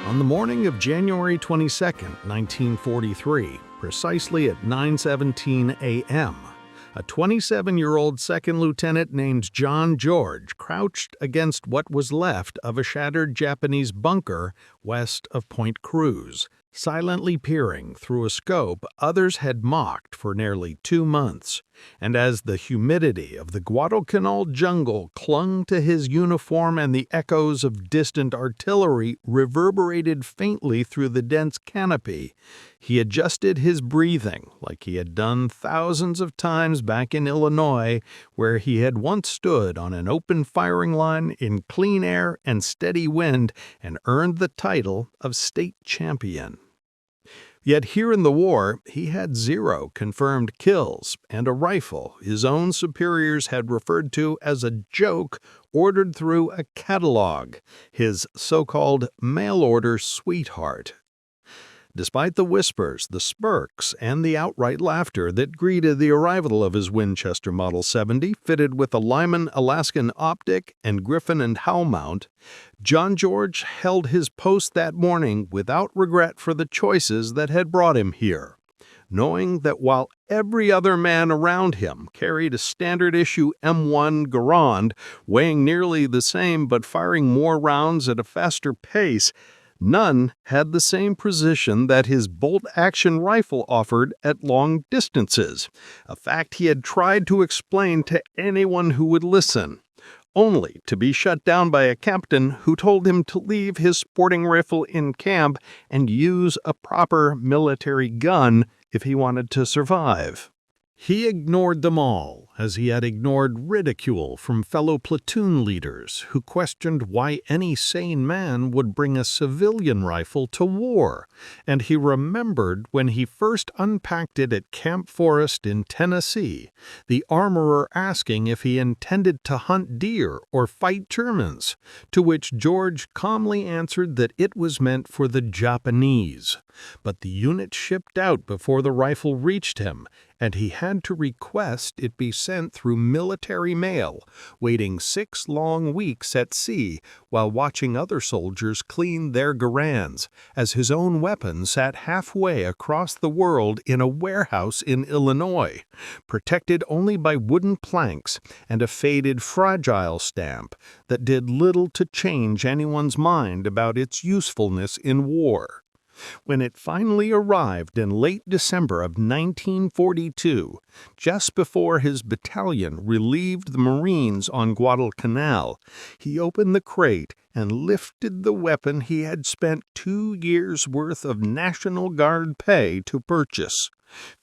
On the morning of January 22, 1943, precisely at 9:17 a.m., a 27-year-old second lieutenant named John George crouched against what was left of a shattered Japanese bunker west of Point Cruz, silently peering through a scope others had mocked for nearly 2 months. And as the humidity of the Guadalcanal jungle clung to his uniform and the echoes of distant artillery reverberated faintly through the dense canopy, he adjusted his breathing like he had done thousands of times back in Illinois, where he had once stood on an open firing line in clean air and steady wind and earned the title of state champion. Yet here in the war, he had 0 confirmed kills and a rifle his own superiors had referred to as a joke ordered through a catalog, his so-called mail-order sweetheart. Despite the whispers, the smirks, and the outright laughter that greeted the arrival of his Winchester Model 70 fitted with a Lyman Alaskan optic and Griffin and Howe mount, John George held his post that morning without regret for the choices that had brought him here, knowing that while every other man around him carried a standard-issue M1 Garand weighing nearly the same but firing more rounds at a faster pace, none had the same precision that his bolt-action rifle offered at long distances, a fact he had tried to explain to anyone who would listen, only to be shut down by a captain who told him to leave his sporting rifle in camp and use a proper military gun if he wanted to survive. He ignored them all, as he had ignored ridicule from fellow platoon leaders who questioned why any sane man would bring a civilian rifle to war, and he remembered when he first unpacked it at Camp Forest in Tennessee, the armorer asking if he intended to hunt deer or fight Germans, to which George calmly answered that it was meant for the Japanese. But the unit shipped out before the rifle reached him, and he had to request it be sent through military mail, waiting 6 long weeks at sea while watching other soldiers clean their Garands, as his own weapon sat halfway across the world in a warehouse in Illinois, protected only by wooden planks and a faded fragile stamp that did little to change anyone's mind about its usefulness in war. When it finally arrived in late December of 1942, just before his battalion relieved the Marines on Guadalcanal, he opened the crate and lifted the weapon he had spent 2 years' worth of National Guard pay to purchase,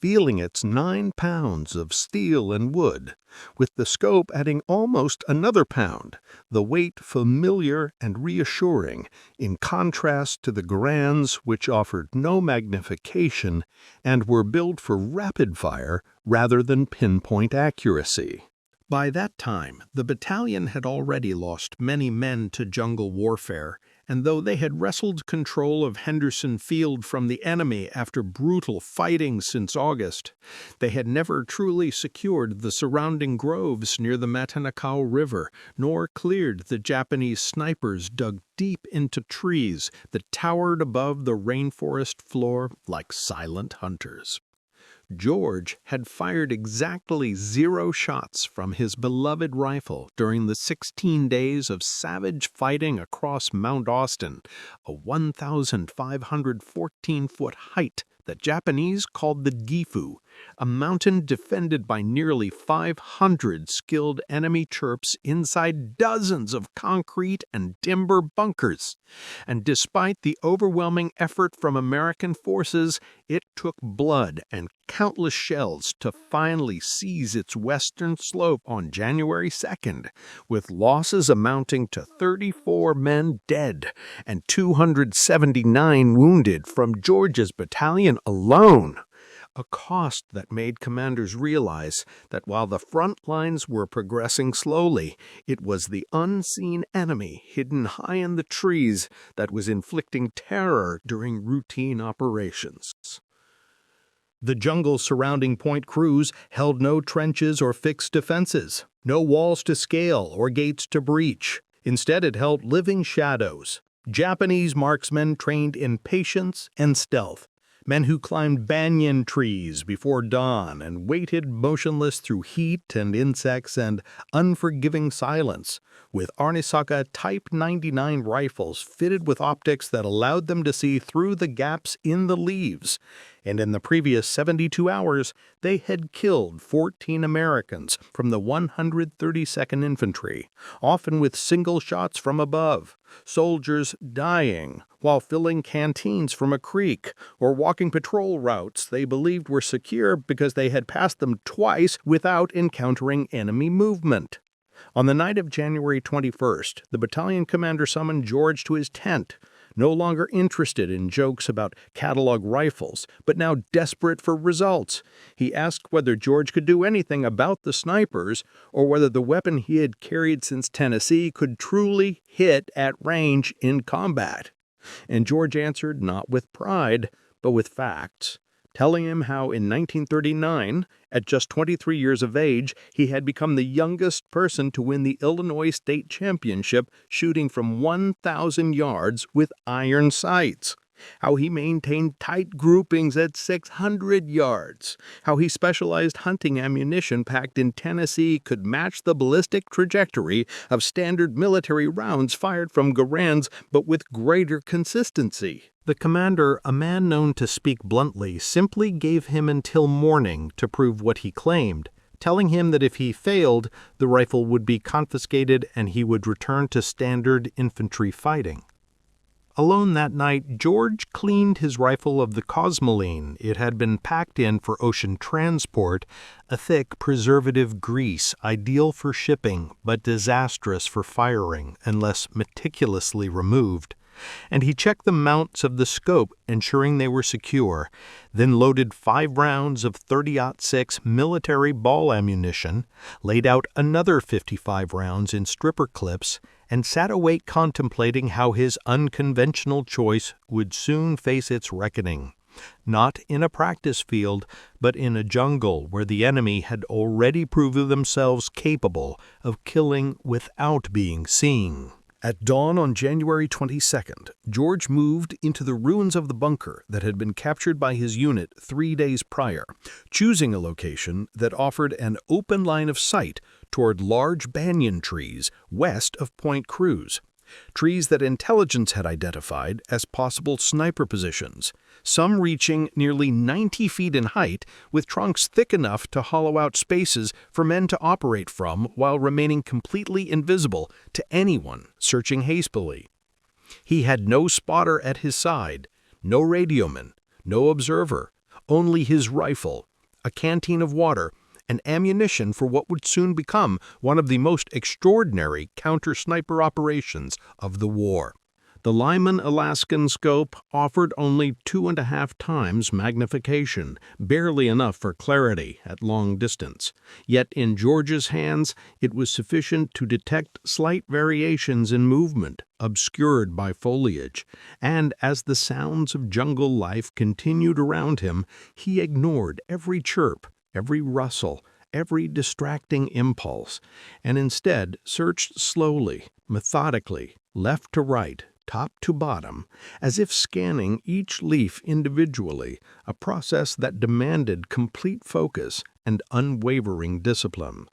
feeling its 9 pounds of steel and wood, with the scope adding almost another pound, the weight familiar and reassuring, in contrast to the Garands, which offered no magnification and were built for rapid fire rather than pinpoint accuracy. By that time, the battalion had already lost many men to jungle warfare, and though they had wrestled control of Henderson Field from the enemy after brutal fighting since August, they had never truly secured the surrounding groves near the Matanakaw River, nor cleared the Japanese snipers dug deep into trees that towered above the rainforest floor like silent hunters. George had fired exactly 0 shots from his beloved rifle during the 16 days of savage fighting across Mount Austin, a 1,514-foot height that Japanese called the Gifu, a mountain defended by nearly 500 skilled enemy troops inside dozens of concrete and timber bunkers. And despite the overwhelming effort from American forces, it took blood and countless shells to finally seize its western slope on January 2nd, with losses amounting to 34 men dead and 279 wounded from George's battalion alone. A cost that made commanders realize that while the front lines were progressing slowly, it was the unseen enemy hidden high in the trees that was inflicting terror during routine operations. The jungle surrounding Point Cruz held no trenches or fixed defenses, no walls to scale or gates to breach. Instead, it held living shadows, Japanese marksmen trained in patience and stealth, men who climbed banyan trees before dawn and waited motionless through heat and insects and unforgiving silence, with Arnisaka Type 99 rifles fitted with optics that allowed them to see through the gaps in the leaves. And in the previous 72 hours, they had killed 14 Americans from the 132nd Infantry, often with single shots from above, soldiers dying while filling canteens from a creek or walking patrol routes they believed were secure because they had passed them twice without encountering enemy movement. On the night of January 21st, the battalion commander summoned George to his tent, no longer interested in jokes about catalog rifles, but now desperate for results. He asked whether George could do anything about the snipers, or whether the weapon he had carried since Tennessee could truly hit at range in combat. And George answered not with pride, but with facts, telling him how in 1939, at just 23 years of age, he had become the youngest person to win the Illinois State Championship shooting from 1,000 yards with iron sights, how he maintained tight groupings at 600 yards, how he specialized hunting ammunition packed in Tennessee could match the ballistic trajectory of standard military rounds fired from Garands, but with greater consistency. The commander, a man known to speak bluntly, simply gave him until morning to prove what he claimed, telling him that if he failed, the rifle would be confiscated and he would return to standard infantry fighting. Alone that night, George cleaned his rifle of the cosmoline it had been packed in for ocean transport, a thick preservative grease ideal for shipping but disastrous for firing unless meticulously removed. And he checked the mounts of the scope, ensuring they were secure, then loaded 5 rounds of .30-06 military ball ammunition, laid out another 55 rounds in stripper clips, and sat awake contemplating how his unconventional choice would soon face its reckoning. Not in a practice field, but in a jungle where the enemy had already proven themselves capable of killing without being seen. At dawn on January 22nd, George moved into the ruins of the bunker that had been captured by his unit 3 days prior, choosing a location that offered an open line of sight toward large banyan trees west of Point Cruz, trees that intelligence had identified as possible sniper positions, some reaching nearly 90 feet in height with trunks thick enough to hollow out spaces for men to operate from while remaining completely invisible to anyone searching hastily. He had no spotter at his side, no radioman, no observer, only his rifle, a canteen of water, and ammunition for what would soon become one of the most extraordinary counter-sniper operations of the war. The Lyman Alaskan scope offered only 2.5 times magnification, barely enough for clarity at long distance. Yet in George's hands, it was sufficient to detect slight variations in movement, obscured by foliage, and as the sounds of jungle life continued around him, he ignored every chirp, every rustle, every distracting impulse, and instead searched slowly, methodically, left to right, top to bottom, as if scanning each leaf individually, a process that demanded complete focus and unwavering discipline.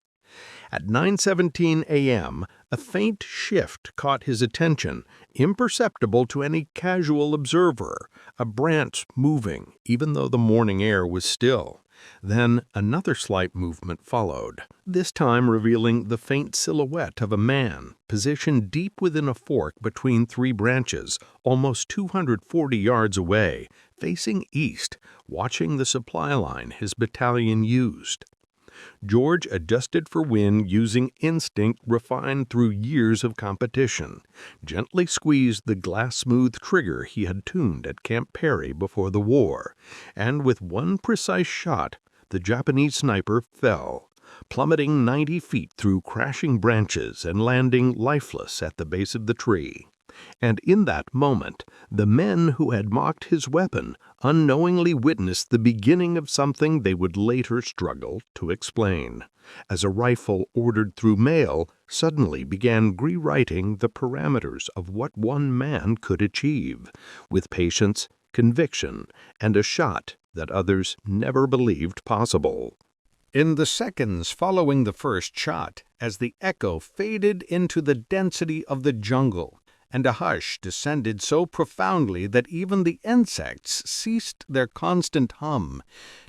At 9:17 a.m., a faint shift caught his attention, imperceptible to any casual observer, a branch moving, even though the morning air was still. Then another slight movement followed, this time revealing the faint silhouette of a man, positioned deep within a fork between 3 branches, almost 240 yards away, facing east, watching the supply line his battalion used. George adjusted for wind using instinct refined through years of competition, gently squeezed the glass-smooth trigger he had tuned at Camp Perry before the war, and with one precise shot, the Japanese sniper fell, plummeting 90 feet through crashing branches and landing lifeless at the base of the tree. And in that moment, the men who had mocked his weapon unknowingly witnessed the beginning of something they would later struggle to explain, as a rifle ordered through mail suddenly began rewriting the parameters of what one man could achieve, with patience, conviction, and a shot that others never believed possible. In the seconds following the first shot, as the echo faded into the density of the jungle, and a hush descended so profoundly that even the insects ceased their constant hum,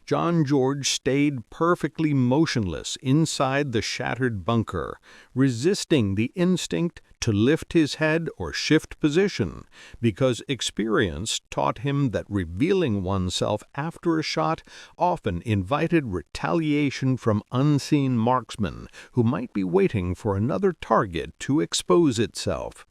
John George stayed perfectly motionless inside the shattered bunker, resisting the instinct to lift his head or shift position, because experience taught him that revealing oneself after a shot often invited retaliation from unseen marksmen who might be waiting for another target to expose itself.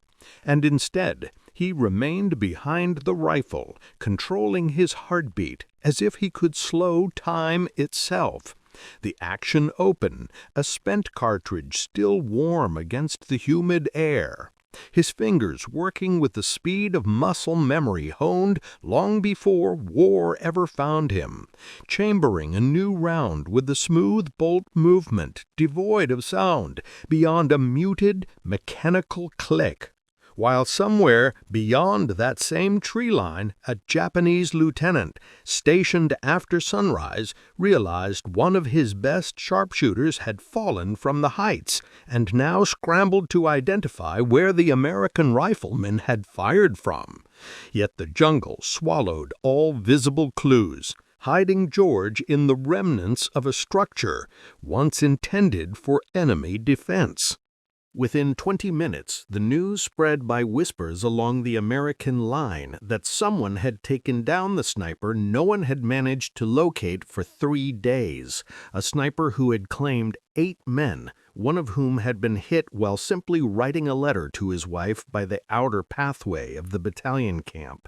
And instead, he remained behind the rifle, controlling his heartbeat as if he could slow time itself. The action open, a spent cartridge still warm against the humid air. His fingers working with the speed of muscle memory honed long before war ever found him, chambering a new round with the smooth bolt movement, devoid of sound, beyond a muted, mechanical click. While somewhere beyond that same tree line, a Japanese lieutenant, stationed after sunrise, realized one of his best sharpshooters had fallen from the heights, and now scrambled to identify where the American rifleman had fired from. Yet the jungle swallowed all visible clues, hiding George in the remnants of a structure once intended for enemy defense. Within 20 minutes, the news spread by whispers along the American line that someone had taken down the sniper no one had managed to locate for 3 days, a sniper who had claimed 8 men, one of whom had been hit while simply writing a letter to his wife by the outer pathway of the battalion camp.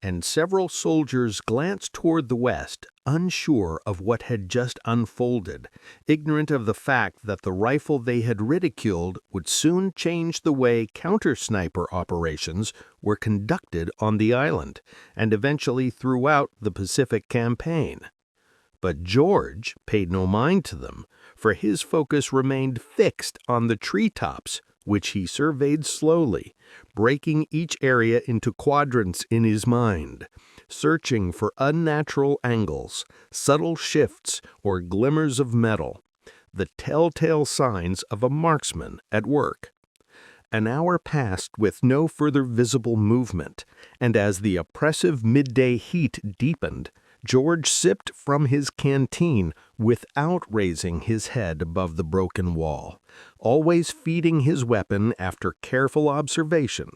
And several soldiers glanced toward the west, unsure of what had just unfolded, ignorant of the fact that the rifle they had ridiculed would soon change the way counter-sniper operations were conducted on the island, and eventually throughout the Pacific campaign. But George paid no mind to them, for his focus remained fixed on the treetops, which he surveyed slowly, breaking each area into quadrants in his mind, searching for unnatural angles, subtle shifts, or glimmers of metal, the telltale signs of a marksman at work. An hour passed with no further visible movement, and as the oppressive midday heat deepened, George sipped from his canteen without raising his head above the broken wall, always feeding his weapon after careful observation,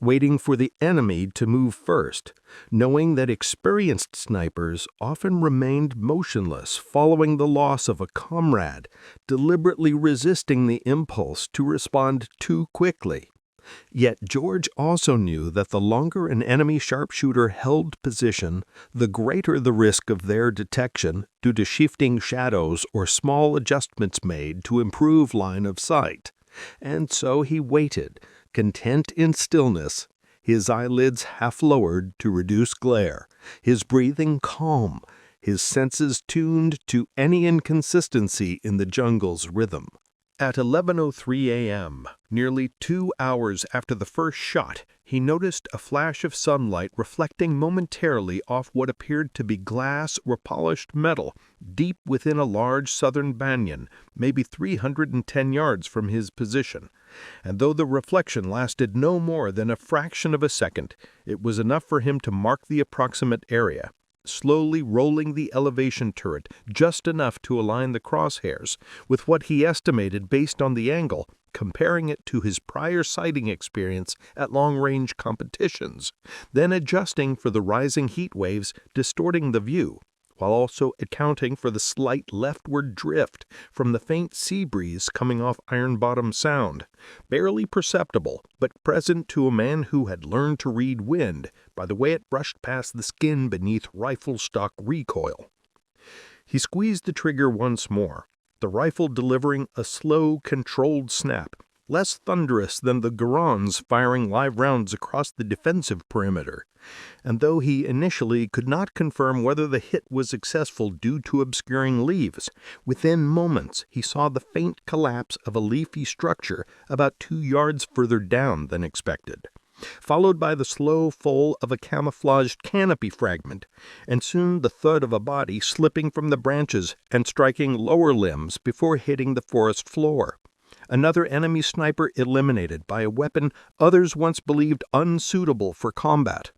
waiting for the enemy to move first, knowing that experienced snipers often remained motionless following the loss of a comrade, deliberately resisting the impulse to respond too quickly. Yet George also knew that the longer an enemy sharpshooter held position, the greater the risk of their detection due to shifting shadows or small adjustments made to improve line of sight. And so he waited, content in stillness, his eyelids half lowered to reduce glare, his breathing calm, his senses tuned to any inconsistency in the jungle's rhythm. At 11:03 a.m., nearly 2 hours after the first shot, he noticed a flash of sunlight reflecting momentarily off what appeared to be glass or polished metal deep within a large southern banyan, maybe 310 yards from his position. And though the reflection lasted no more than a fraction of a second, it was enough for him to mark the approximate area, slowly rolling the elevation turret just enough to align the crosshairs with what he estimated based on the angle, comparing it to his prior sighting experience at long-range competitions, then adjusting for the rising heat waves distorting the view, while also accounting for the slight leftward drift from the faint sea breeze coming off Iron Bottom Sound, barely perceptible but present to a man who had learned to read wind by the way it brushed past the skin beneath rifle stock recoil. He squeezed the trigger once more, the rifle delivering a slow, controlled snap, less thunderous than the Garands firing live rounds across the defensive perimeter. And though he initially could not confirm whether the hit was successful due to obscuring leaves, within moments he saw the faint collapse of a leafy structure about 2 yards further down than expected, followed by the slow fall of a camouflaged canopy fragment, and soon the thud of a body slipping from the branches and striking lower limbs before hitting the forest floor. Another enemy sniper eliminated by a weapon others once believed unsuitable for combat.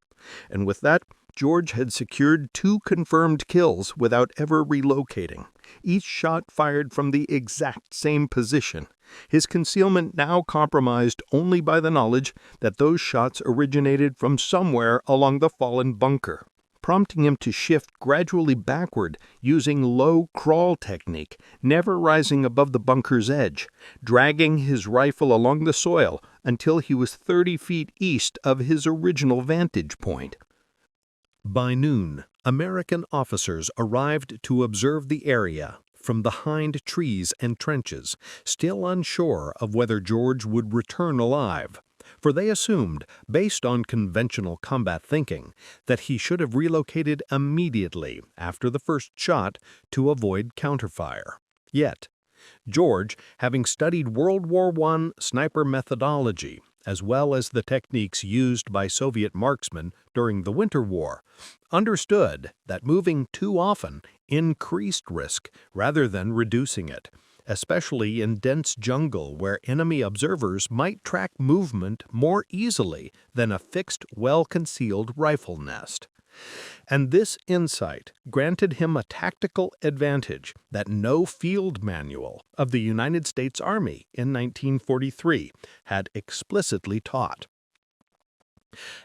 And with that, George had secured 2 confirmed kills without ever relocating, each shot fired from the exact same position, his concealment now compromised only by the knowledge that those shots originated from somewhere along the fallen bunker, prompting him to shift gradually backward using low crawl technique, never rising above the bunker's edge, dragging his rifle along the soil until he was 30 feet east of his original vantage point. By noon, American officers arrived to observe the area from behind trees and trenches, still unsure of whether George would return alive, for they assumed, based on conventional combat thinking, that he should have relocated immediately after the first shot to avoid counterfire. Yet, George, having studied World War I sniper methodology, as well as the techniques used by Soviet marksmen during the Winter War, understood that moving too often increased risk rather than reducing it, especially in dense jungle where enemy observers might track movement more easily than a fixed, well-concealed rifle nest. And this insight granted him a tactical advantage that no field manual of the United States Army in 1943 had explicitly taught.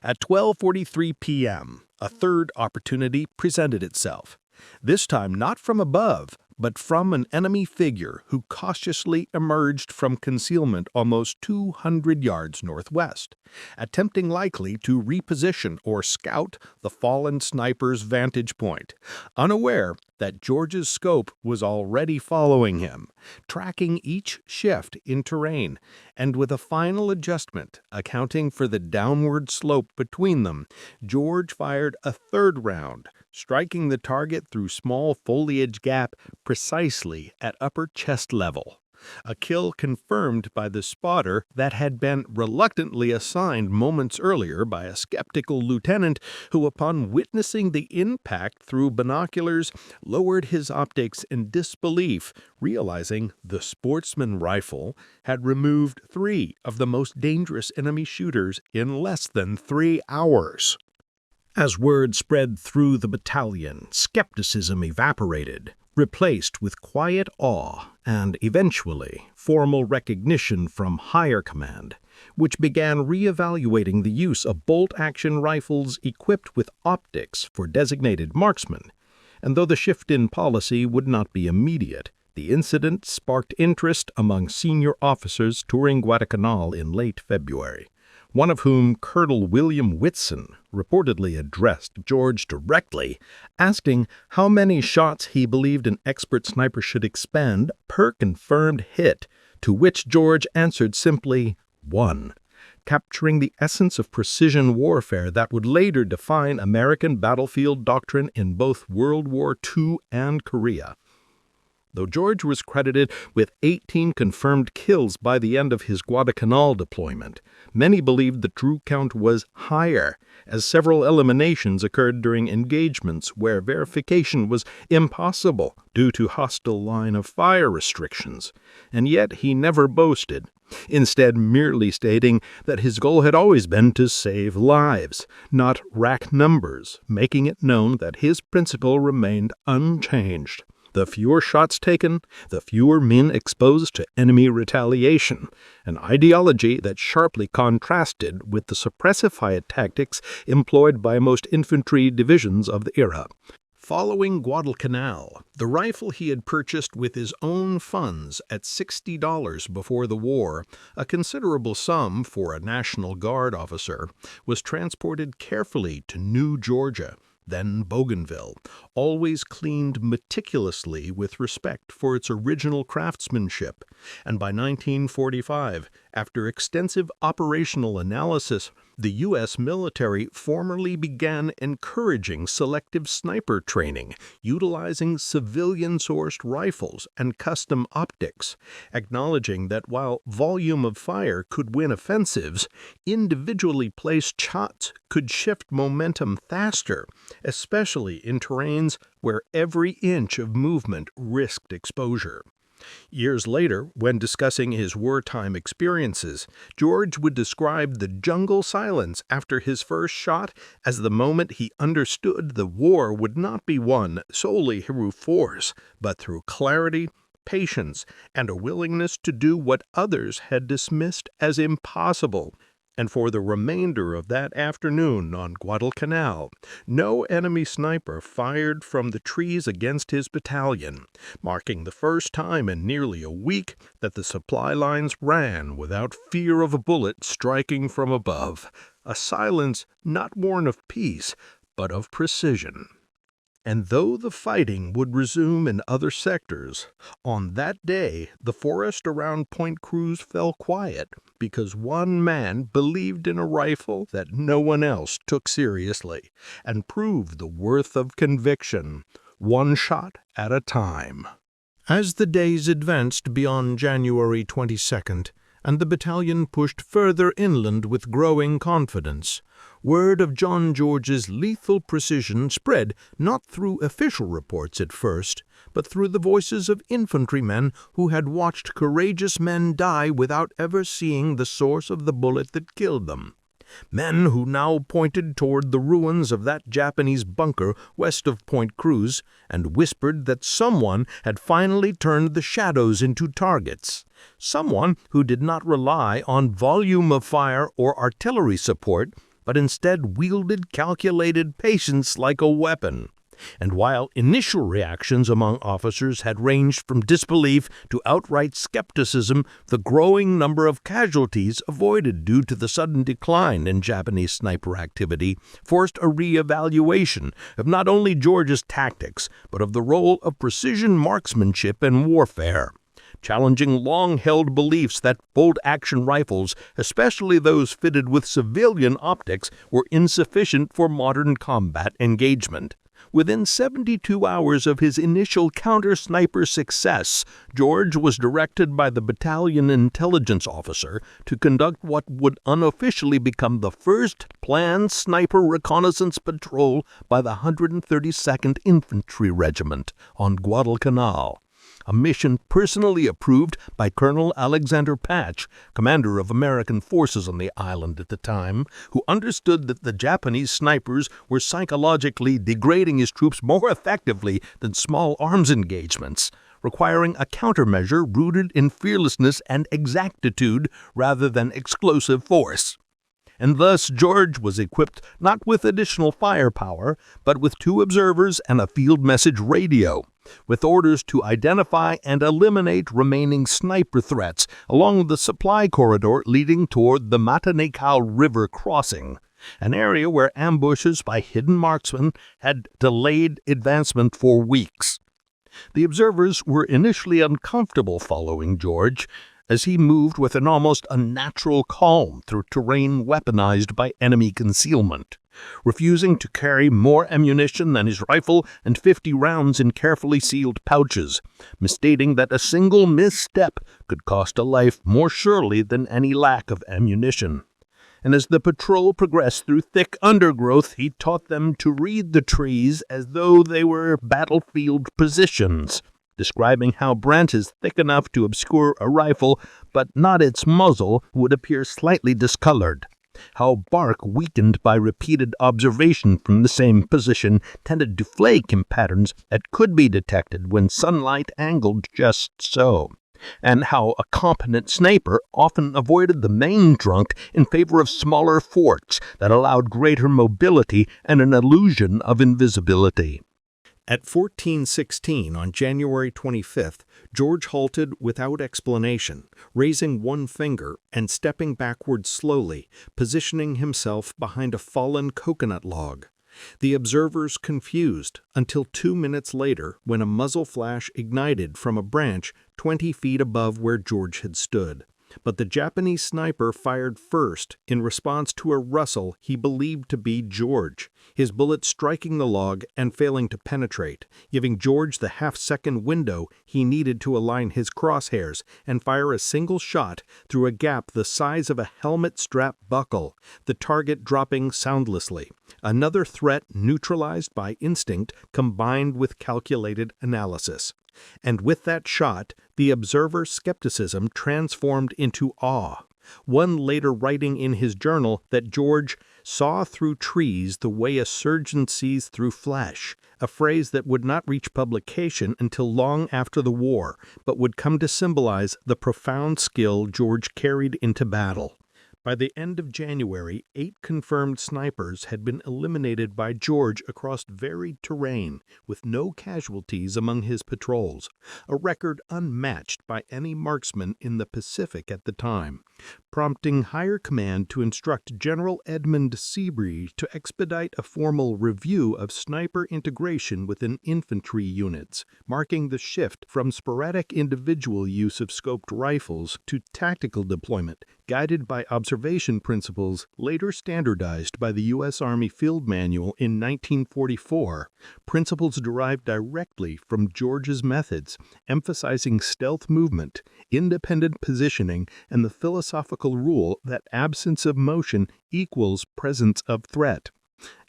At 12:43 p.m., a third opportunity presented itself, this time not from above, but from an enemy figure who cautiously emerged from concealment almost 200 yards northwest, attempting likely to reposition or scout the fallen sniper's vantage point, unaware that George's scope was already following him, tracking each shift in terrain, and with a final adjustment accounting for the downward slope between them, George fired a third round, striking the target through small foliage gap precisely at upper chest level. A kill confirmed by the spotter that had been reluctantly assigned moments earlier by a skeptical lieutenant who, upon witnessing the impact through binoculars, lowered his optics in disbelief, realizing the sportsman rifle had removed 3 of the most dangerous enemy shooters in less than 3 hours. As word spread through the battalion, skepticism evaporated, replaced with quiet awe and, eventually, formal recognition from higher command, which began re-evaluating the use of bolt-action rifles equipped with optics for designated marksmen. And though the shift in policy would not be immediate, the incident sparked interest among senior officers touring Guadalcanal in late February, one of whom, Colonel William Whitson, reportedly addressed George directly, asking how many shots he believed an expert sniper should expend per confirmed hit, to which George answered simply, 1, capturing the essence of precision warfare that would later define American battlefield doctrine in both World War II and Korea. Though George was credited with 18 confirmed kills by the end of his Guadalcanal deployment, many believed the true count was higher, as several eliminations occurred during engagements where verification was impossible due to hostile line-of-fire restrictions, and yet he never boasted, instead merely stating that his goal had always been to save lives, not rack numbers, making it known that his principle remained unchanged. The fewer shots taken, the fewer men exposed to enemy retaliation, an ideology that sharply contrasted with the suppressive fire tactics employed by most infantry divisions of the era. Following Guadalcanal, the rifle he had purchased with his own funds at $60 before the war, a considerable sum for a National Guard officer, was transported carefully to New Georgia, then Bougainville, always cleaned meticulously with respect for its original craftsmanship, and by 1945, after extensive operational analysis, the U.S. military formally began encouraging selective sniper training, utilizing civilian-sourced rifles and custom optics, acknowledging that while volume of fire could win offensives, individually placed shots could shift momentum faster, especially in terrains where every inch of movement risked exposure. Years later, when discussing his wartime experiences, George would describe the jungle silence after his first shot as the moment he understood the war would not be won solely through force, but through clarity, patience, and a willingness to do what others had dismissed as impossible. And for the remainder of that afternoon on Guadalcanal, no enemy sniper fired from the trees against his battalion, marking the first time in nearly a week that the supply lines ran without fear of a bullet striking from above, a silence not born of peace, but of precision. And though the fighting would resume in other sectors, on that day the forest around Point Cruz fell quiet because one man believed in a rifle that no one else took seriously and proved the worth of conviction, one shot at a time. As the days advanced beyond January 22nd, and the battalion pushed further inland with growing confidence, word of John George's lethal precision spread not through official reports at first, but through the voices of infantrymen who had watched courageous men die without ever seeing the source of the bullet that killed them. Men who now pointed toward the ruins of that Japanese bunker west of Point Cruz and whispered that someone had finally turned the shadows into targets. Someone who did not rely on volume of fire or artillery support, but instead wielded calculated patience like a weapon. And while initial reactions among officers had ranged from disbelief to outright skepticism, the growing number of casualties avoided due to the sudden decline in Japanese sniper activity forced a re-evaluation of not only George's tactics, but of the role of precision marksmanship in warfare, challenging long-held beliefs that bolt-action rifles, especially those fitted with civilian optics, were insufficient for modern combat engagement. Within 72 hours of his initial counter-sniper success, George was directed by the battalion intelligence officer to conduct what would unofficially become the first planned sniper reconnaissance patrol by the 132nd Infantry Regiment on Guadalcanal, a mission personally approved by Colonel Alexander Patch, commander of American forces on the island at the time, who understood that the Japanese snipers were psychologically degrading his troops more effectively than small arms engagements, requiring a countermeasure rooted in fearlessness and exactitude rather than explosive force. And thus George was equipped not with additional firepower, but with 2 observers and a field message radio, with orders to identify and eliminate remaining sniper threats along the supply corridor leading toward the Matanikau River crossing, an area where ambushes by hidden marksmen had delayed advancement for weeks. The observers were initially uncomfortable following George, as he moved with an almost unnatural calm through terrain weaponized by enemy concealment, refusing to carry more ammunition than his rifle and 50 rounds in carefully sealed pouches, misstating that a single misstep could cost a life more surely than any lack of ammunition. And as the patrol progressed through thick undergrowth, he taught them to read the trees as though they were battlefield positions, describing how branches thick enough to obscure a rifle, but not its muzzle, would appear slightly discolored, how bark weakened by repeated observation from the same position tended to flake in patterns that could be detected when sunlight angled just so, and how a competent sniper often avoided the main trunk in favor of smaller forks that allowed greater mobility and an illusion of invisibility. At 14:16 on January 25th, George halted without explanation, raising one finger and stepping backward slowly, positioning himself behind a fallen coconut log. The observers confused until 2 minutes later when a muzzle flash ignited from a branch 20 feet above where George had stood. But the Japanese sniper fired first in response to a rustle he believed to be George, his bullet striking the log and failing to penetrate, giving George the half-second window he needed to align his crosshairs and fire a single shot through a gap the size of a helmet strap buckle, the target dropping soundlessly. Another threat neutralized by instinct combined with calculated analysis. And with that shot, the observer's skepticism transformed into awe. One later writing in his journal that George saw through trees the way a surgeon sees through flesh, a phrase that would not reach publication until long after the war, but would come to symbolize the profound skill George carried into battle. By the end of January, 8 confirmed snipers had been eliminated by George across varied terrain, with no casualties among his patrols, a record unmatched by any marksman in the Pacific at the time, prompting higher command to instruct General Edmund Seabury to expedite a formal review of sniper integration within infantry units, marking the shift from sporadic individual use of scoped rifles to tactical deployment, guided by observation principles later standardized by the U.S. Army Field Manual in 1944, principles derived directly from George's methods, emphasizing stealth movement, independent positioning, and the philosophical rule that absence of motion equals presence of threat.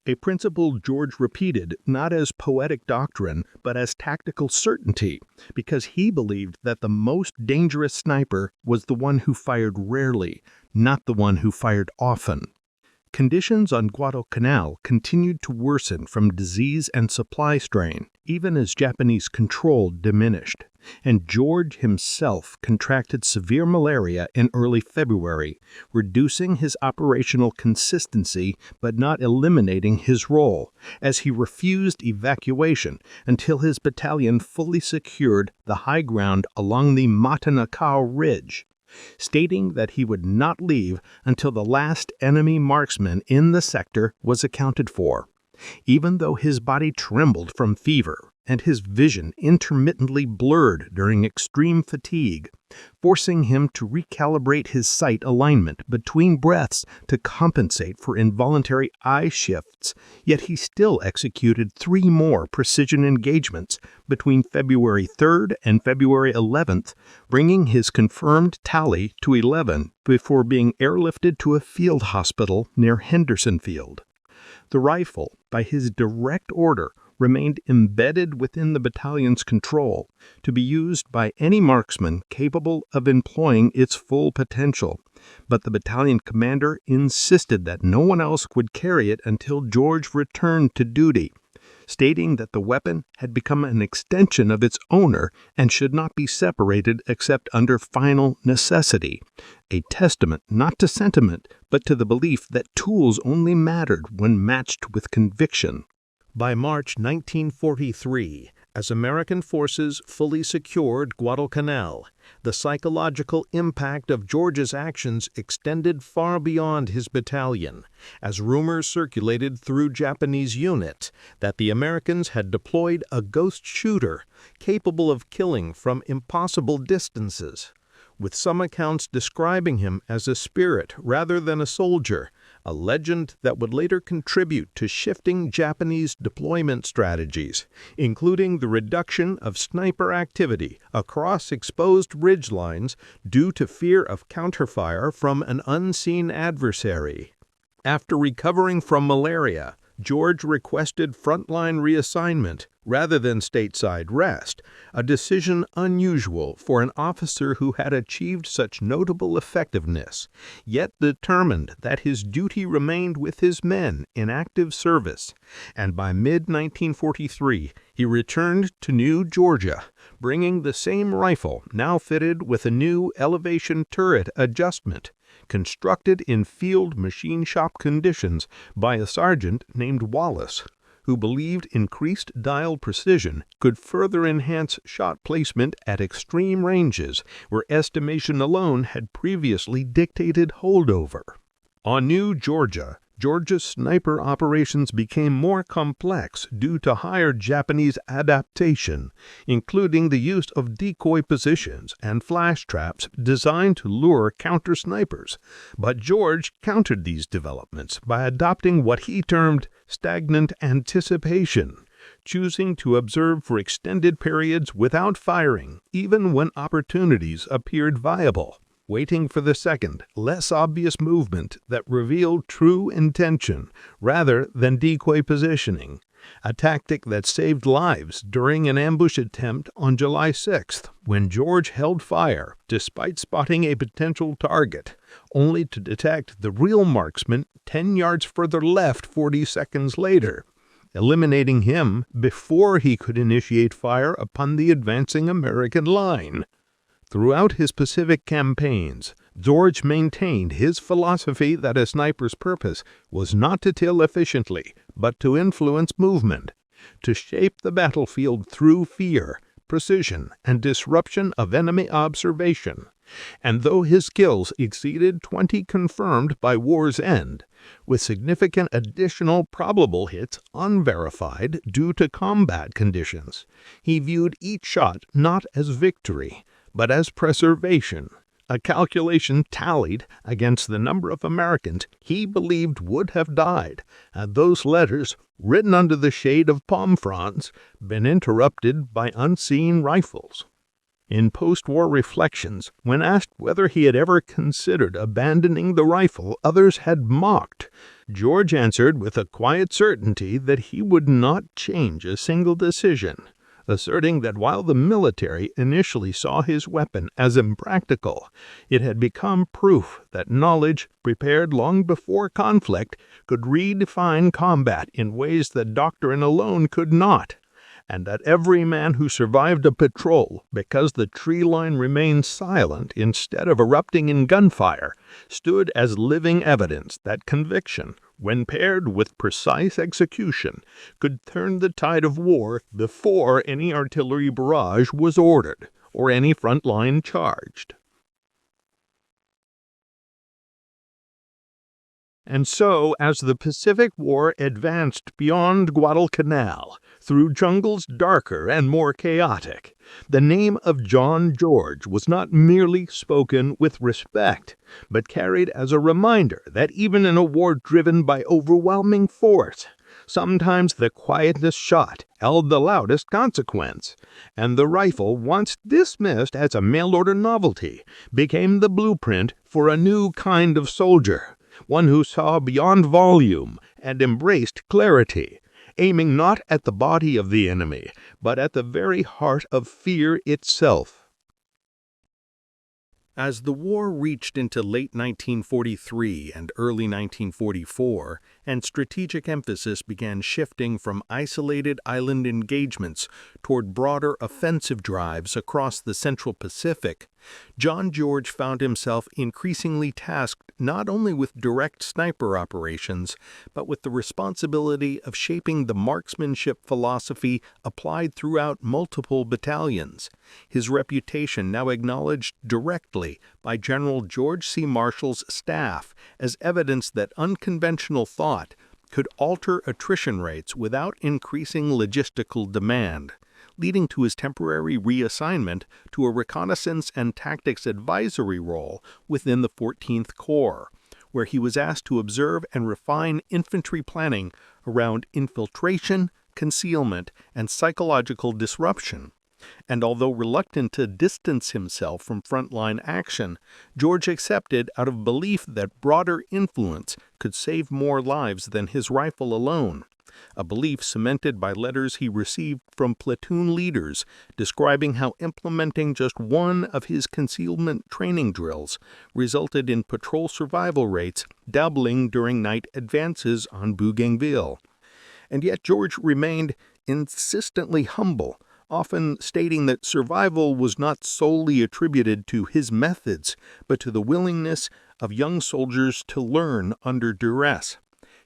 A principle George repeated not as poetic doctrine, but as tactical certainty, because he believed that the most dangerous sniper was the one who fired rarely, not the one who fired often. Conditions on Guadalcanal continued to worsen from disease and supply strain, even as Japanese control diminished, and George himself contracted severe malaria in early February, reducing his operational consistency but not eliminating his role, as he refused evacuation until his battalion fully secured the high ground along the Matanacao Ridge, stating that he would not leave until the last enemy marksman in the sector was accounted for. Even though his body trembled from fever and his vision intermittently blurred during extreme fatigue, forcing him to recalibrate his sight alignment between breaths to compensate for involuntary eye shifts, yet he still executed 3 more precision engagements between February 3rd and February 11th, bringing his confirmed tally to 11 before being airlifted to a field hospital near Hendersonfield. The rifle, by his direct order, remained embedded within the battalion's control, to be used by any marksman capable of employing its full potential. But the battalion commander insisted that no one else would carry it until George returned to duty, stating that the weapon had become an extension of its owner and should not be separated except under final necessity, a testament not to sentiment, but to the belief that tools only mattered when matched with conviction. By March 1943, as American forces fully secured Guadalcanal, the psychological impact of George's actions extended far beyond his battalion, as rumors circulated through Japanese units that the Americans had deployed a ghost shooter capable of killing from impossible distances, with some accounts describing him as a spirit rather than a soldier, a legend that would later contribute to shifting Japanese deployment strategies, including the reduction of sniper activity across exposed ridgelines due to fear of counterfire from an unseen adversary. After recovering from malaria, George requested frontline reassignment rather than stateside rest, a decision unusual for an officer who had achieved such notable effectiveness, yet determined that his duty remained with his men in active service, and by mid-1943 he returned to New Georgia, bringing the same rifle now fitted with a new elevation turret adjustment, constructed in field machine shop conditions by a sergeant named Wallace, who believed increased dial precision could further enhance shot placement at extreme ranges where estimation alone had previously dictated holdover. On New Georgia, George's sniper operations became more complex due to higher Japanese adaptation, including the use of decoy positions and flash traps designed to lure counter-snipers. But George countered these developments by adopting what he termed stagnant anticipation, choosing to observe for extended periods without firing, even when opportunities appeared viable, waiting for the second, less obvious movement that revealed true intention rather than decoy positioning, a tactic that saved lives during an ambush attempt on July 6th, when George held fire despite spotting a potential target, only to detect the real marksman 10 yards further left 40 seconds later, eliminating him before he could initiate fire upon the advancing American line. Throughout his Pacific campaigns, George maintained his philosophy that a sniper's purpose was not to kill efficiently, but to influence movement, to shape the battlefield through fear, precision, and disruption of enemy observation. And though his skills exceeded 20 confirmed by war's end, with significant additional probable hits unverified due to combat conditions, he viewed each shot not as victory, but as preservation, a calculation tallied against the number of Americans he believed would have died had those letters, written under the shade of palm fronds, been interrupted by unseen rifles. In post-war reflections, when asked whether he had ever considered abandoning the rifle others had mocked, George answered with a quiet certainty that he would not change a single decision, asserting that while the military initially saw his weapon as impractical, it had become proof that knowledge, prepared long before conflict, could redefine combat in ways that doctrine alone could not, and that every man who survived a patrol because the tree line remained silent instead of erupting in gunfire stood as living evidence that conviction, when paired with precise execution, could turn the tide of war before any artillery barrage was ordered or any front line charged. And so, as the Pacific War advanced beyond Guadalcanal, through jungles darker and more chaotic, the name of John George was not merely spoken with respect, but carried as a reminder that even in a war driven by overwhelming force, sometimes the quietest shot held the loudest consequence, and the rifle, once dismissed as a mail-order novelty, became the blueprint for a new kind of soldier, one who saw beyond volume and embraced clarity, aiming not at the body of the enemy, but at the very heart of fear itself. As the war reached into late 1943 and early 1944, and strategic emphasis began shifting from isolated island engagements toward broader offensive drives across the Central Pacific, John George found himself increasingly tasked not only with direct sniper operations, but with the responsibility of shaping the marksmanship philosophy applied throughout multiple battalions, his reputation now acknowledged directly by General George C. Marshall's staff as evidence that unconventional thought could alter attrition rates without increasing logistical demand, leading to his temporary reassignment to a reconnaissance and tactics advisory role within the 14th Corps, where he was asked to observe and refine infantry planning around infiltration, concealment, and psychological disruption. And although reluctant to distance himself from frontline action, George accepted out of belief that broader influence could save more lives than his rifle alone, a belief cemented by letters he received from platoon leaders describing how implementing just one of his concealment training drills resulted in patrol survival rates doubling during night advances on Bougainville. And yet George remained insistently humble, often stating that survival was not solely attributed to his methods, but to the willingness of young soldiers to learn under duress,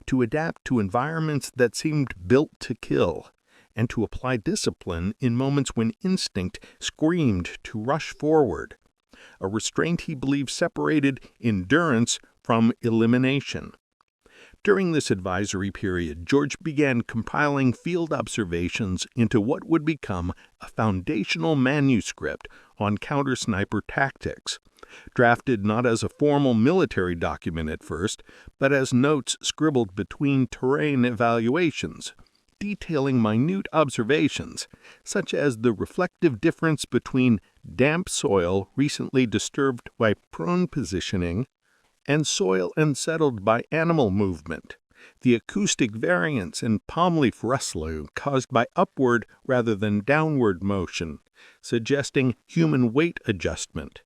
to adapt to environments that seemed built to kill, and to apply discipline in moments when instinct screamed to rush forward, a restraint he believed separated endurance from elimination. During this advisory period, George began compiling field observations into what would become a foundational manuscript on counter-sniper tactics, drafted not as a formal military document at first, but as notes scribbled between terrain evaluations, detailing minute observations, such as the reflective difference between damp soil recently disturbed by prone positioning and soil unsettled by animal movement, the acoustic variance in palm leaf rustling caused by upward rather than downward motion, suggesting human weight adjustment,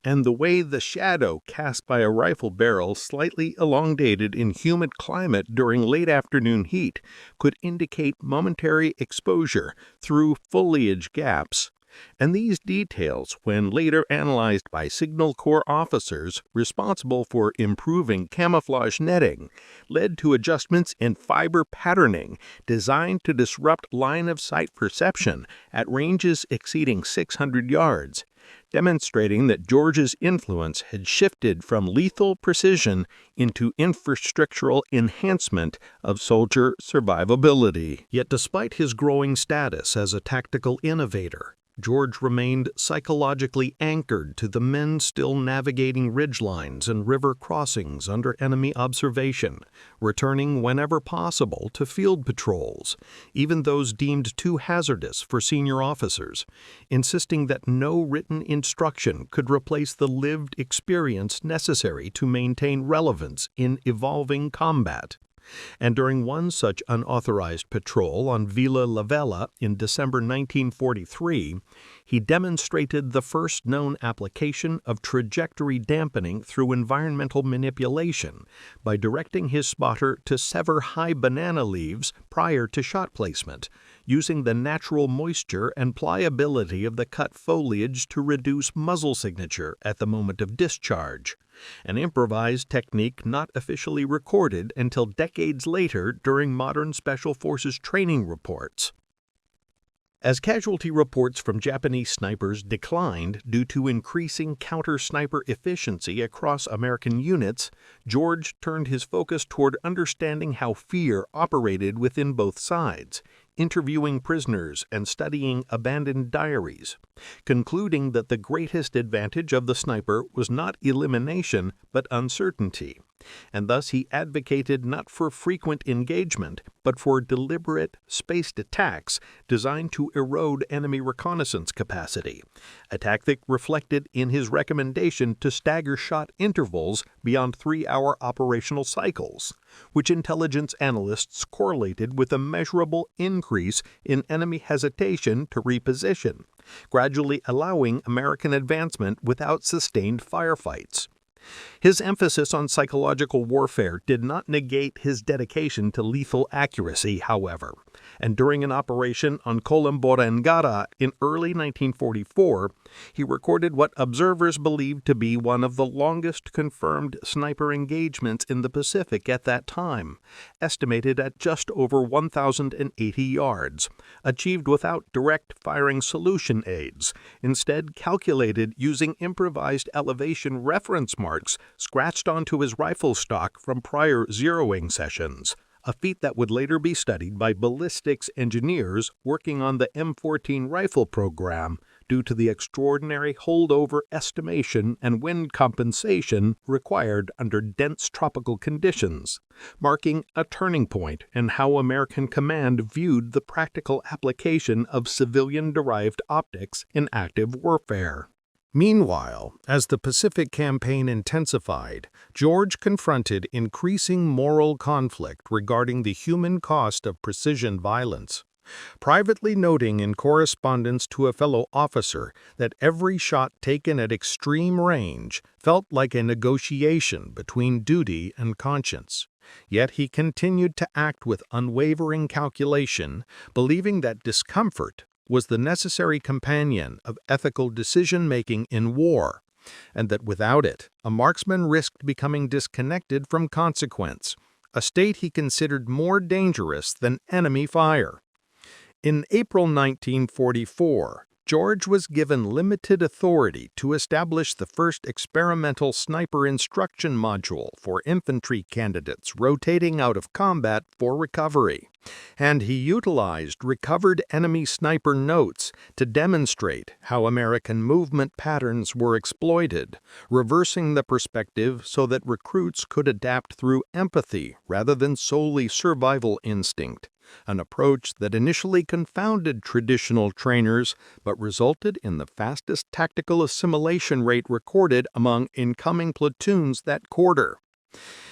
and the way the shadow cast by a rifle barrel slightly elongated in humid climate during late afternoon heat could indicate momentary exposure through foliage gaps. And these details, when later analyzed by Signal Corps officers responsible for improving camouflage netting, led to adjustments in fiber patterning designed to disrupt line-of-sight perception at ranges exceeding 600 yards, demonstrating that George's influence had shifted from lethal precision into infrastructural enhancement of soldier survivability. Yet despite his growing status as a tactical innovator, George remained psychologically anchored to the men still navigating ridgelines and river crossings under enemy observation, returning whenever possible to field patrols, even those deemed too hazardous for senior officers, insisting that no written instruction could replace the lived experience necessary to maintain relevance in evolving combat. And during one such unauthorized patrol on Villa La Vela in December 1943, he demonstrated the first known application of trajectory dampening through environmental manipulation by directing his spotter to sever high banana leaves prior to shot placement, using the natural moisture and pliability of the cut foliage to reduce muzzle signature at the moment of discharge, an improvised technique not officially recorded until decades later during modern Special Forces training reports. As casualty reports from Japanese snipers declined due to increasing counter-sniper efficiency across American units, George turned his focus toward understanding how fear operated within both sides, interviewing prisoners and studying abandoned diaries, concluding that the greatest advantage of the sniper was not elimination but uncertainty, and thus he advocated not for frequent engagement but for deliberate, spaced attacks designed to erode enemy reconnaissance capacity, a tactic reflected in his recommendation to stagger shot intervals beyond 3-hour operational cycles, which intelligence analysts correlated with a measurable increase in enemy hesitation to reposition, gradually allowing American advancement without sustained firefights. His emphasis on psychological warfare did not negate his dedication to lethal accuracy, however, and during an operation on Colimborangara in early 1944, he recorded what observers believed to be one of the longest confirmed sniper engagements in the Pacific at that time, estimated at just over 1,080 yards, achieved without direct firing solution aids, instead calculated using improvised elevation reference marks scratched onto his rifle stock from prior zeroing sessions, a feat that would later be studied by ballistics engineers working on the M14 rifle program due to the extraordinary holdover estimation and wind compensation required under dense tropical conditions, marking a turning point in how American command viewed the practical application of civilian-derived optics in active warfare. Meanwhile, as the Pacific Campaign intensified, George confronted increasing moral conflict regarding the human cost of precision violence, privately noting in correspondence to a fellow officer that every shot taken at extreme range felt like a negotiation between duty and conscience. Yet he continued to act with unwavering calculation, believing that discomfort was the necessary companion of ethical decision-making in war, and that without it, a marksman risked becoming disconnected from consequence, a state he considered more dangerous than enemy fire. In April 1944, George was given limited authority to establish the first experimental sniper instruction module for infantry candidates rotating out of combat for recovery, and he utilized recovered enemy sniper notes to demonstrate how American movement patterns were exploited, reversing the perspective so that recruits could adapt through empathy rather than solely survival instinct, an approach that initially confounded traditional trainers but resulted in the fastest tactical assimilation rate recorded among incoming platoons that quarter.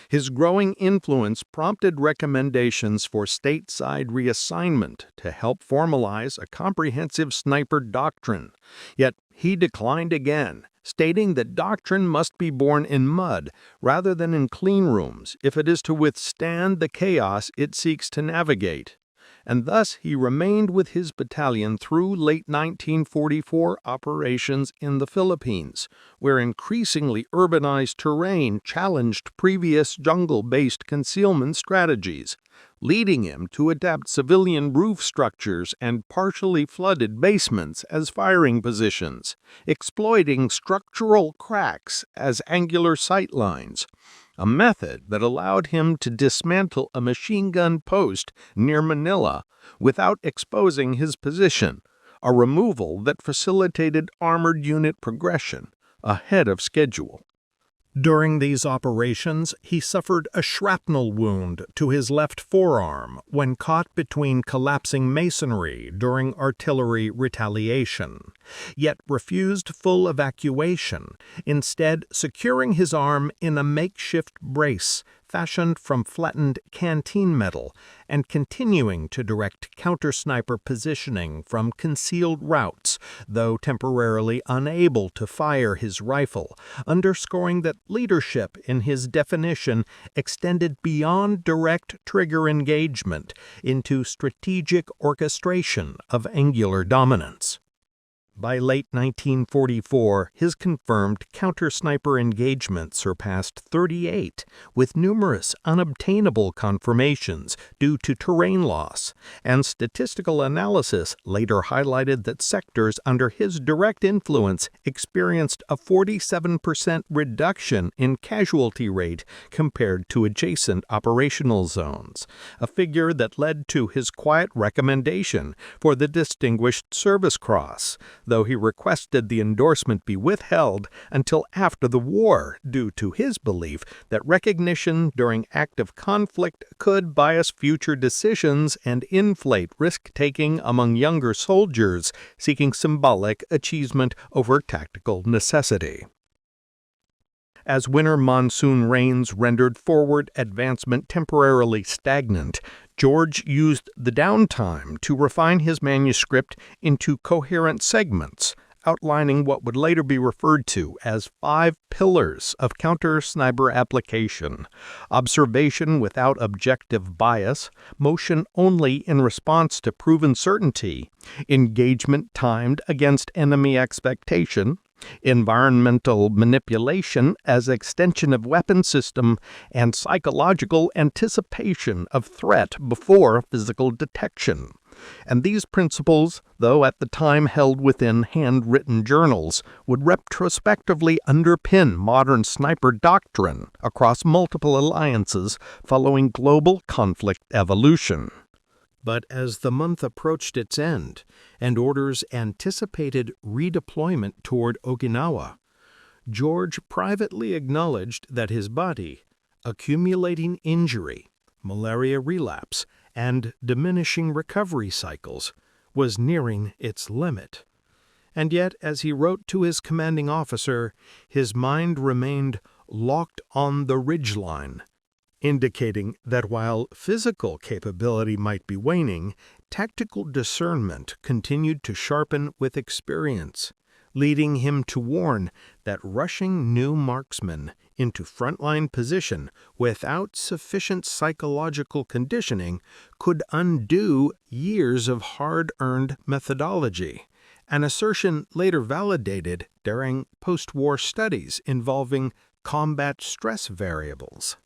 His growing influence prompted recommendations for stateside reassignment to help formalize a comprehensive sniper doctrine, yet he declined again, stating that doctrine must be born in mud rather than in clean rooms if it is to withstand the chaos it seeks to navigate. And thus he remained with his battalion through late 1944 operations in the Philippines, where increasingly urbanized terrain challenged previous jungle-based concealment strategies, leading him to adapt civilian roof structures and partially flooded basements as firing positions, exploiting structural cracks as angular sight lines, a method that allowed him to dismantle a machine gun post near Manila without exposing his position, a removal that facilitated armored unit progression ahead of schedule. During these operations, he suffered a shrapnel wound to his left forearm when caught between collapsing masonry during artillery retaliation, yet refused full evacuation, instead securing his arm in a makeshift brace fashioned from flattened canteen metal and continuing to direct counter-sniper positioning from concealed routes, though temporarily unable to fire his rifle, underscoring that leadership in his definition extended beyond direct trigger engagement into strategic orchestration of angular dominance. By late 1944, his confirmed counter-sniper engagement surpassed 38, with numerous unobtainable confirmations due to terrain loss, and statistical analysis later highlighted that sectors under his direct influence experienced a 47% reduction in casualty rate compared to adjacent operational zones, a figure that led to his quiet recommendation for the Distinguished Service Cross, though he requested the endorsement be withheld until after the war due to his belief that recognition during active conflict could bias future decisions and inflate risk-taking among younger soldiers seeking symbolic achievement over tactical necessity. As winter monsoon rains rendered forward advancement temporarily stagnant, George used the downtime to refine his manuscript into coherent segments, outlining what would later be referred to as 5 pillars of counter-sniper application: observation without objective bias, motion only in response to proven certainty, engagement timed against enemy expectation, environmental manipulation as extension of weapon system, and psychological anticipation of threat before physical detection. And these principles, though at the time held within handwritten journals, would retrospectively underpin modern sniper doctrine across multiple alliances following global conflict evolution. But as the month approached its end, and orders anticipated redeployment toward Okinawa, George privately acknowledged that his body, accumulating injury, malaria relapse, and diminishing recovery cycles, was nearing its limit. And yet, as he wrote to his commanding officer, his mind remained locked on the ridgeline, indicating that while physical capability might be waning, tactical discernment continued to sharpen with experience, leading him to warn that rushing new marksmen into frontline position without sufficient psychological conditioning could undo years of hard-earned methodology, an assertion later validated during post-war studies involving combat stress variables.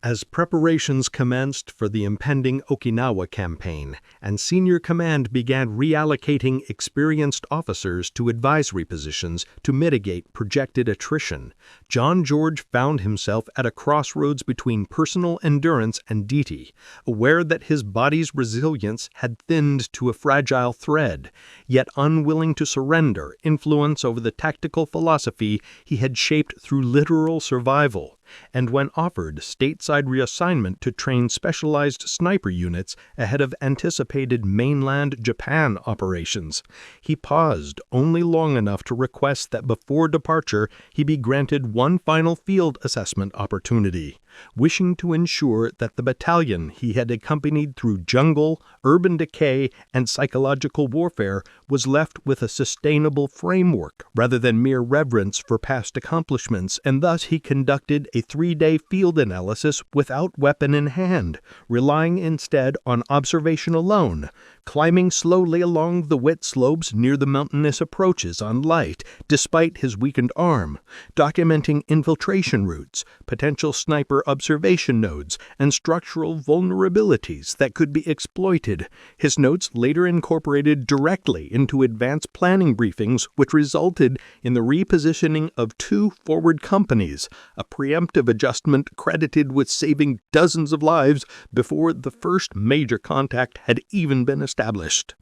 As preparations commenced for the impending Okinawa campaign, and senior command began reallocating experienced officers to advisory positions to mitigate projected attrition, John George found himself at a crossroads between personal endurance and duty, aware that his body's resilience had thinned to a fragile thread, yet unwilling to surrender influence over the tactical philosophy he had shaped through literal survival. And when offered stateside reassignment to train specialized sniper units ahead of anticipated mainland Japan operations, he paused only long enough to request that before departure he be granted one final field assessment opportunity, wishing to ensure that the battalion he had accompanied through jungle, urban decay, and psychological warfare was left with a sustainable framework rather than mere reverence for past accomplishments, and thus he conducted a 3-day field analysis without weapon in hand, relying instead on observation alone, climbing slowly along the wet slopes near the mountainous approaches on light, despite his weakened arm, documenting infiltration routes, potential sniper observation nodes, and structural vulnerabilities that could be exploited. His notes later incorporated directly into advanced planning briefings, which resulted in the repositioning of 2 forward companies, a preemptive adjustment credited with saving dozens of lives before the first major contact had even been established.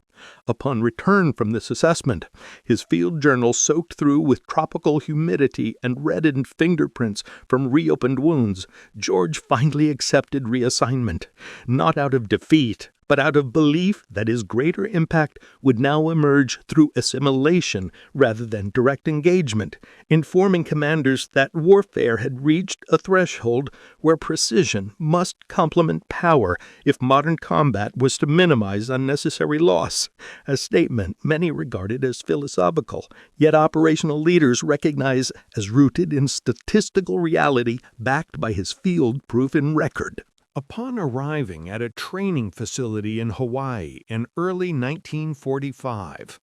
Upon return from this assessment, his field journal soaked through with tropical humidity and reddened fingerprints from reopened wounds, George finally accepted reassignment, not out of defeat, but out of belief that his greater impact would now emerge through assimilation rather than direct engagement, informing commanders that warfare had reached a threshold where precision must complement power if modern combat was to minimize unnecessary loss, a statement many regarded as philosophical, yet operational leaders recognize as rooted in statistical reality backed by his field-proven record. Upon arriving at a training facility in Hawaii in early 1945,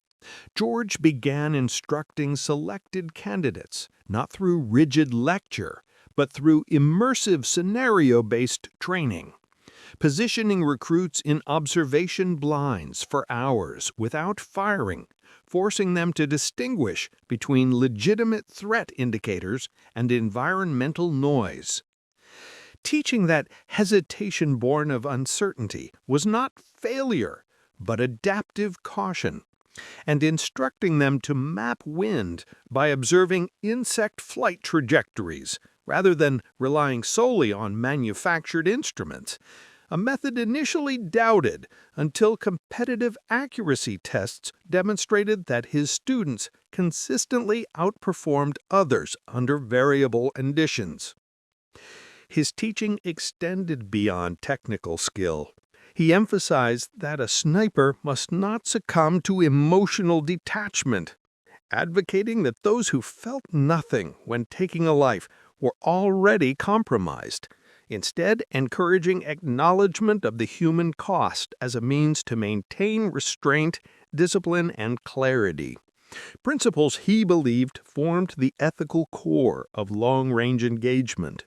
George began instructing selected candidates, not through rigid lecture, but through immersive scenario-based training, positioning recruits in observation blinds for hours without firing, forcing them to distinguish between legitimate threat indicators and environmental noise. Teaching that hesitation born of uncertainty was not failure, but adaptive caution, and instructing them to map wind by observing insect flight trajectories rather than relying solely on manufactured instruments, a method initially doubted until competitive accuracy tests demonstrated that his students consistently outperformed others under variable conditions. His teaching extended beyond technical skill. He emphasized that a sniper must not succumb to emotional detachment, advocating that those who felt nothing when taking a life were already compromised, instead encouraging acknowledgement of the human cost as a means to maintain restraint, discipline, and clarity. Principles he believed formed the ethical core of long-range engagement.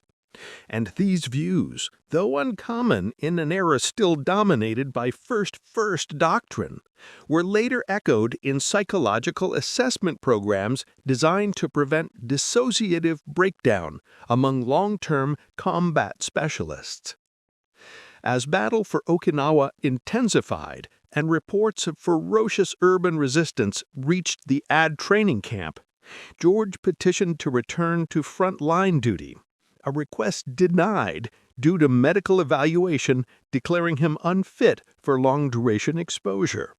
And these views, though uncommon in an era still dominated by first doctrine, were later echoed in psychological assessment programs designed to prevent dissociative breakdown among long-term combat specialists. As battle for Okinawa intensified and reports of ferocious urban resistance reached the AD training camp, George petitioned to return to front-line duty, a request denied due to medical evaluation declaring him unfit for long-duration exposure.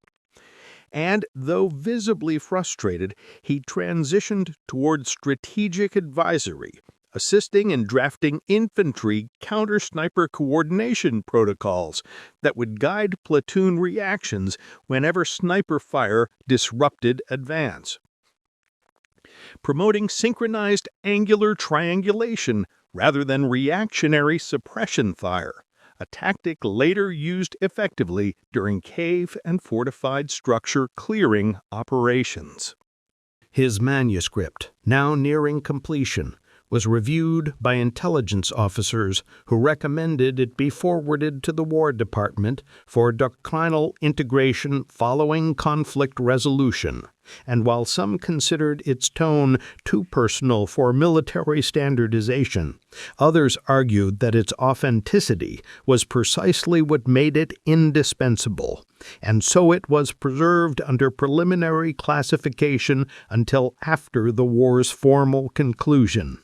And though visibly frustrated, he transitioned toward strategic advisory, assisting in drafting infantry counter-sniper coordination protocols that would guide platoon reactions whenever sniper fire disrupted advance. Promoting synchronized angular triangulation rather than reactionary suppression fire, a tactic later used effectively during cave and fortified structure clearing operations. His manuscript, now nearing completion, was reviewed by intelligence officers who recommended it be forwarded to the War Department for doctrinal integration following conflict resolution. And while some considered its tone too personal for military standardization, others argued that its authenticity was precisely what made it indispensable, and so it was preserved under preliminary classification until after the war's formal conclusion.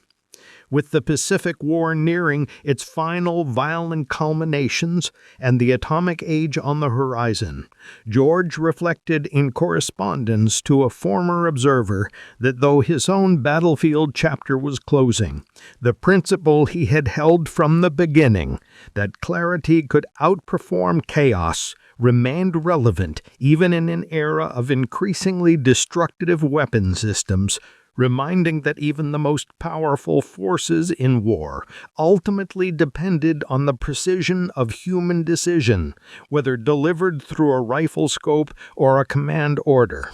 With the Pacific War nearing its final violent culminations and the atomic age on the horizon, George reflected in correspondence to a former observer that though his own battlefield chapter was closing, the principle he had held from the beginning, that clarity could outperform chaos, remained relevant even in an era of increasingly destructive weapon systems, reminding that even the most powerful forces in war ultimately depended on the precision of human decision, whether delivered through a rifle scope or a command order.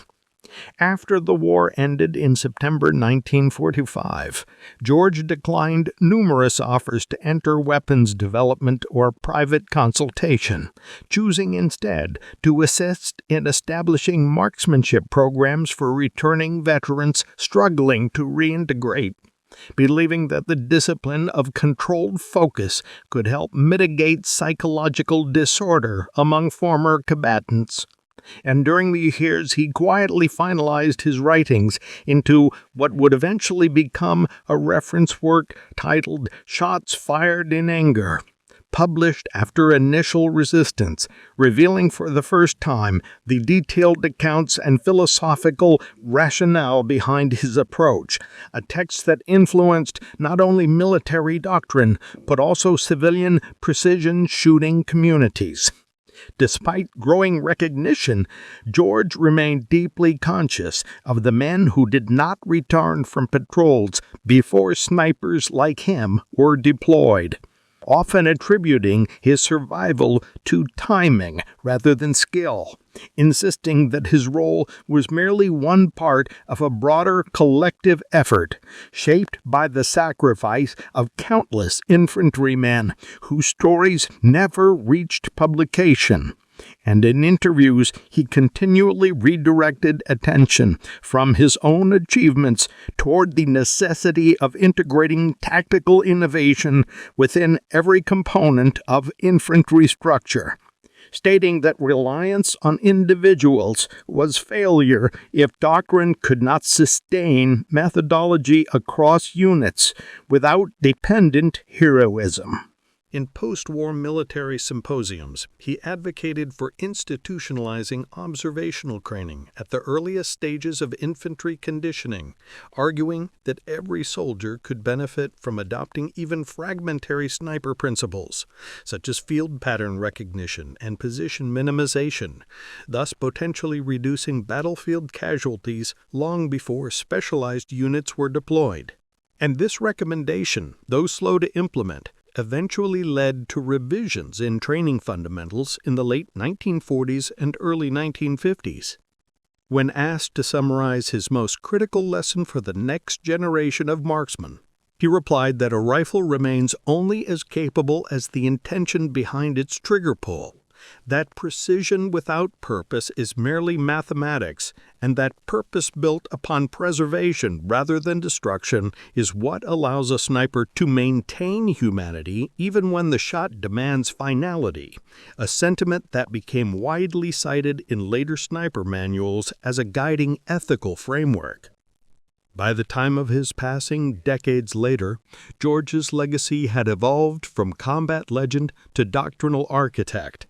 After the war ended in September 1945, George declined numerous offers to enter weapons development or private consultation, choosing instead to assist in establishing marksmanship programs for returning veterans struggling to reintegrate, believing that the discipline of controlled focus could help mitigate psychological disorder among former combatants. And during the years he quietly finalized his writings into what would eventually become a reference work titled Shots Fired in Anger, published after initial resistance, revealing for the first time the detailed accounts and philosophical rationale behind his approach, a text that influenced not only military doctrine, but also civilian precision shooting communities. Despite growing recognition, George remained deeply conscious of the men who did not return from patrols before snipers like him were deployed, often attributing his survival to timing rather than skill, insisting that his role was merely one part of a broader collective effort, shaped by the sacrifice of countless infantrymen whose stories never reached publication. And in interviews, he continually redirected attention from his own achievements toward the necessity of integrating tactical innovation within every component of infantry structure, stating that reliance on individuals was failure if doctrine could not sustain methodology across units without dependent heroism. In post-war military symposiums, he advocated for institutionalizing observational training at the earliest stages of infantry conditioning, arguing that every soldier could benefit from adopting even fragmentary sniper principles, such as field pattern recognition and position minimization, thus potentially reducing battlefield casualties long before specialized units were deployed. And this recommendation, though slow to implement, eventually led to revisions in training fundamentals in the late 1940s and early 1950s. When asked to summarize his most critical lesson for the next generation of marksmen, he replied that a rifle remains only as capable as the intention behind its trigger pull, that precision without purpose is merely mathematics, and that purpose built upon preservation rather than destruction is what allows a sniper to maintain humanity even when the shot demands finality, a sentiment that became widely cited in later sniper manuals as a guiding ethical framework. By the time of his passing, decades later, George's legacy had evolved from combat legend to doctrinal architect.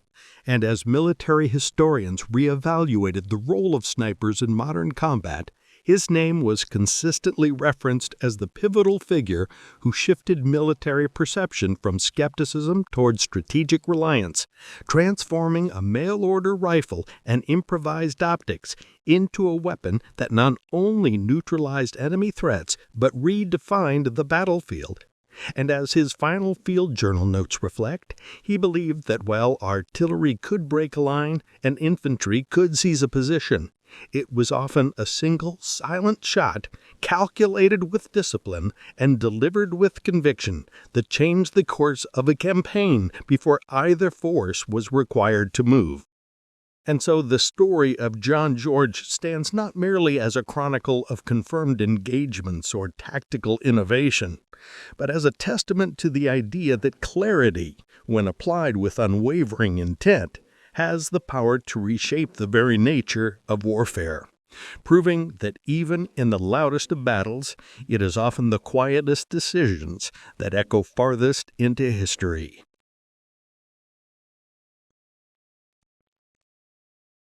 And as military historians reevaluated the role of snipers in modern combat, his name was consistently referenced as the pivotal figure who shifted military perception from skepticism toward strategic reliance, transforming a mail-order rifle and improvised optics into a weapon that not only neutralized enemy threats but redefined the battlefield. And as his final field journal notes reflect, he believed that while artillery could break a line and infantry could seize a position, It was often a single, silent shot, calculated with discipline and delivered with conviction, that changed the course of a campaign before either force was required to move. And so the story of John George stands not merely as a chronicle of confirmed engagements or tactical innovation, but as a testament to the idea that clarity, when applied with unwavering intent, has the power to reshape the very nature of warfare, proving that even in the loudest of battles, it is often the quietest decisions that echo farthest into history.